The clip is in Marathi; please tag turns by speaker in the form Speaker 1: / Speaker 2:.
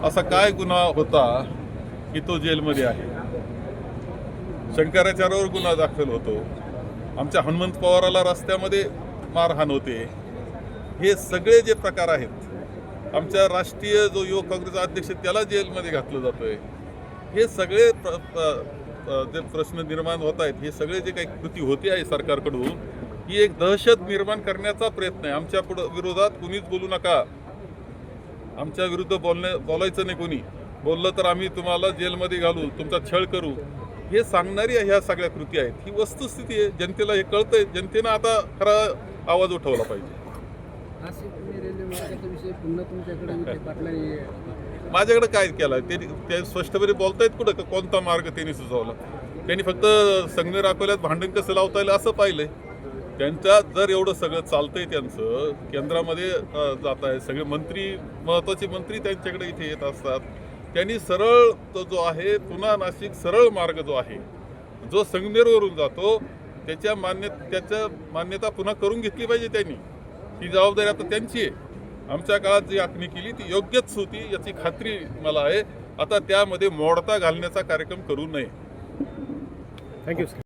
Speaker 1: असा काय गुन्हा होता की तो जेलमध्ये आहे? शंकराचार्यावर गुन्हा दाखल होतो, आमच्या हनुमंत पवाराला रस्त्यामध्ये मारहाण होते. हे सगळे जे प्रकार आहेत, आमच्या राष्ट्रीय जो युवक काँग्रेसचा अध्यक्ष त्याला जेलमध्ये घातलं जातोय. हे सगळे जे प्रश्न निर्माण होत आहेत, हे सगळे जे काही कृती होते आहे सरकारकडून, ही एक दहशत निर्माण करण्याचा प्रयत्न आहे. आमच्या विरोधात कुणीच बोलू नका, आमच्या विरुद्ध बोलायचं नाही. कोणी बोललं तर आम्ही तुम्हाला जेलमध्ये घालू, तुमचा छळ करू, हे सांगणारी ह्या सगळ्या कृती आहेत. ही वस्तुस्थिती आहे, जनतेला हे कळतंय. जनतेनं आता खरा आवाज उठवला पाहिजे. माझ्याकडे काय केलं ते स्पष्टपणे बोलतायत कुठं का कोणता मार्ग त्यांनी सुचवला? त्यांनी फक्त संगमेर अकोल्यात भांडण कसं लावता येईल असं पाहिलंय. त्यांच्या जर एवढं सगळं चालतंय, त्यांचं केंद्रामध्ये जात आहे, सगळे मंत्री, महत्त्वाचे मंत्री त्यांच्याकडे इथे येत असतात. त्यांनी सरळ तो जो आहे पुन्हा नाशिक सरळ मार्ग जो आहे, जो संगमेरवरून जातो, त्याच्या मान्यता पुन्हा करून घेतली पाहिजे त्यांनी. ही जबाबदारी आता त्यांची आहे. आमच्या काळात जी आखणी केली ती योग्यच होती याची खात्री मला आहे. आता त्यामध्ये मोडता घालण्याचा कार्यक्रम करू नये.
Speaker 2: थँक्यू.